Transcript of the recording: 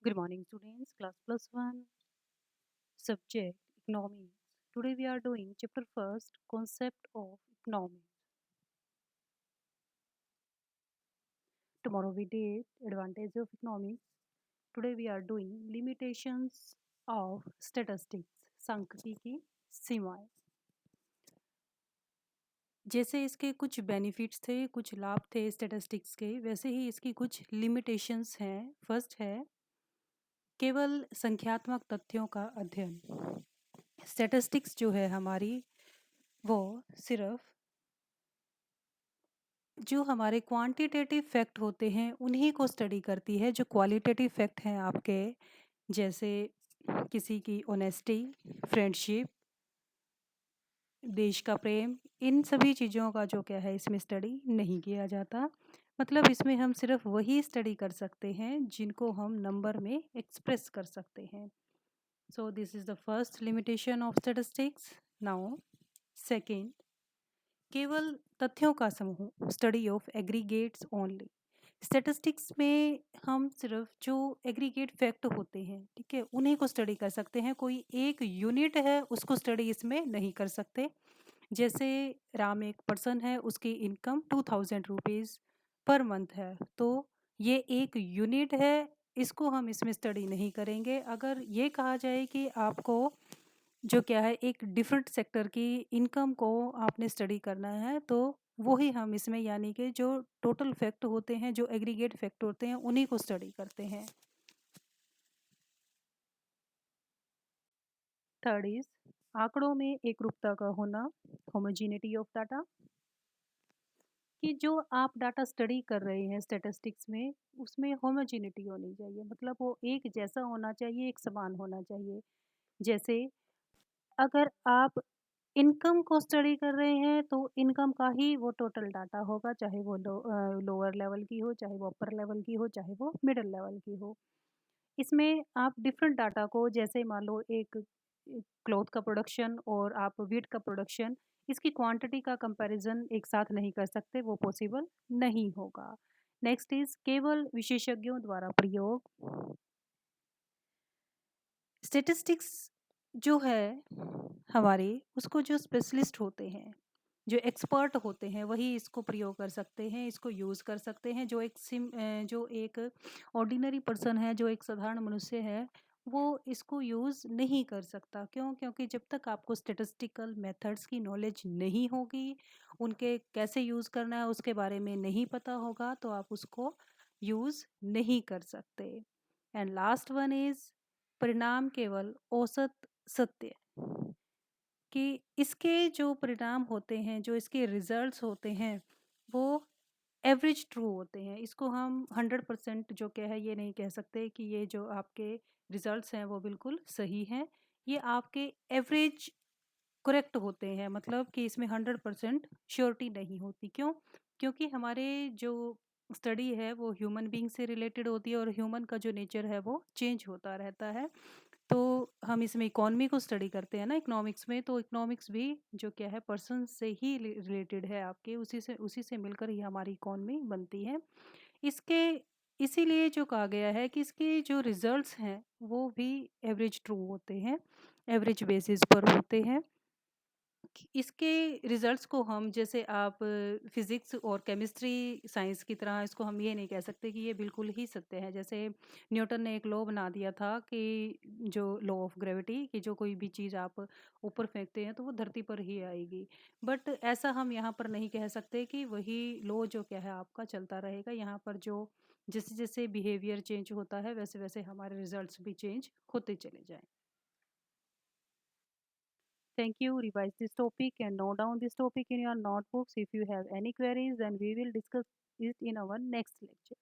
Good morning, students. Class plus one, subject economics. Today we are doing chapter first, concept of economics. Tomorrow we did advantage of economics. Today we are doing limitations of statistics. सांख्यिकी की सीमाएं. जैसे इसके कुछ benefits थे, कुछ लाभ थे स्टैटिस्टिक्स के, वैसे ही इसकी कुछ लिमिटेशंस हैं. फर्स्ट है केवल संख्यात्मक तथ्यों का अध्ययन. स्टैटिस्टिक्स जो है हमारी वो सिर्फ जो हमारे क्वांटिटेटिव फैक्ट होते हैं उन्हीं को स्टडी करती है. जो क्वालिटेटिव फैक्ट हैं आपके, जैसे किसी की ऑनेस्टी, फ्रेंडशिप, देश का प्रेम, इन सभी चीज़ों का जो क्या है इसमें स्टडी नहीं किया जाता. मतलब इसमें हम सिर्फ वही स्टडी कर सकते हैं जिनको हम नंबर में एक्सप्रेस कर सकते हैं. So this is the first limitation of statistics. Now second, केवल तथ्यों का समूह, study of aggregates only. Statistics में हम सिर्फ जो एग्रीगेट फैक्ट होते हैं, ठीक है, उन्हीं को स्टडी कर सकते हैं. कोई एक यूनिट है उसको स्टडी इसमें नहीं कर सकते. जैसे राम एक पर्सन है, उसकी इनकम 2000 रुपीज़ पर मंथ है, तो ये एक यूनिट है, इसको हम इसमें स्टडी नहीं करेंगे. अगर ये कहा जाए कि आपको जो क्या है एक डिफरेंट सेक्टर की इनकम को आपने स्टडी करना है, तो वो ही हम इसमें यानी कि जो टोटल फैक्ट होते हैं, जो एग्रीगेट फैक्ट होते हैं, उन्हीं को स्टडी करते हैं. थर्ड इज आंकड़ों में एक रूपता का होना, होमोजीनिटी ऑफ डाटा. कि जो आप डाटा स्टडी कर रहे हैं स्टैटिस्टिक्स में, उसमें होमोजीनिटी होनी चाहिए. मतलब वो एक जैसा होना चाहिए, एक समान होना चाहिए. जैसे अगर आप इनकम को स्टडी कर रहे हैं तो इनकम का ही वो टोटल डाटा होगा, चाहे वो लोअर लेवल की हो, चाहे वो अपर लेवल की हो, चाहे वो मिडिल लेवल की हो. इसमें आप डिफरेंट डाटा को, जैसे मान लो एक क्लॉथ का प्रोडक्शन और आप वीट का प्रोडक्शन, इसकी क्वांटिटी का कंपैरिजन एक साथ नहीं कर सकते, वो पॉसिबल नहीं होगा. नेक्स्ट इज केवल विशेषज्ञों द्वारा प्रयोग. स्टेटिस्टिक्स जो है हमारे, उसको जो स्पेशलिस्ट होते हैं, जो एक्सपर्ट होते हैं, वही इसको प्रयोग कर सकते हैं, इसको यूज़ कर सकते हैं. जो एक ऑर्डिनरी पर्सन है, जो एक साधारण मनुष्य है, वो इसको यूज़ नहीं कर सकता. क्यों? क्योंकि जब तक आपको स्टैटिस्टिकल मेथड्स की नॉलेज नहीं होगी, उनके कैसे यूज़ करना है उसके बारे में नहीं पता होगा, तो आप उसको यूज़ नहीं कर सकते. एंड लास्ट वन इज़ परिणाम केवल औसत सत्य. कि इसके जो परिणाम होते हैं, जो इसके रिजल्ट्स होते हैं, वो एवरेज ट्रू होते हैं. इसको हम 100% जो क्या है ये नहीं कह सकते कि ये जो आपके रिजल्ट्स हैं वो बिल्कुल सही हैं. ये आपके एवरेज करेक्ट होते हैं. मतलब कि इसमें 100% श्योरिटी नहीं होती. क्यों? क्योंकि हमारे जो स्टडी है वो ह्यूमन बीइंग से रिलेटेड होती है, और ह्यूमन का जो नेचर है वो चेंज होता रहता है. तो हम इसमें इकोनॉमी को स्टडी करते हैं ना, इकोनॉमिक्स में, तो इकोनॉमिक्स भी जो क्या है पर्सन से ही रिलेटेड है आपके, उसी से मिलकर ही हमारी इकोनॉमी बनती है. इसके इसीलिए जो कहा गया है कि इसके जो रिजल्ट्स हैं वो भी एवरेज ट्रू होते हैं, एवरेज बेसिस पर होते हैं. कि इसके रिजल्ट्स को हम, जैसे आप फिजिक्स और केमिस्ट्री साइंस की तरह, इसको हम ये नहीं कह सकते कि ये बिल्कुल ही सत्य है. जैसे न्यूटन ने एक लॉ बना दिया था कि जो लॉ ऑफ ग्रेविटी, कि जो कोई भी चीज़ आप ऊपर फेंकते हैं तो वो धरती पर ही आएगी. बट ऐसा हम यहाँ पर नहीं कह सकते कि वही लॉ जो क्या है आपका चलता रहेगा. यहाँ पर जो जैसे जैसे बिहेवियर चेंज होता है, वैसे वैसे हमारे रिजल्ट्स भी चेंज होते चले जाएं. Thank you. Revise this topic and note down this topic in your notebooks. If you have any queries, then we will discuss it in our next lecture.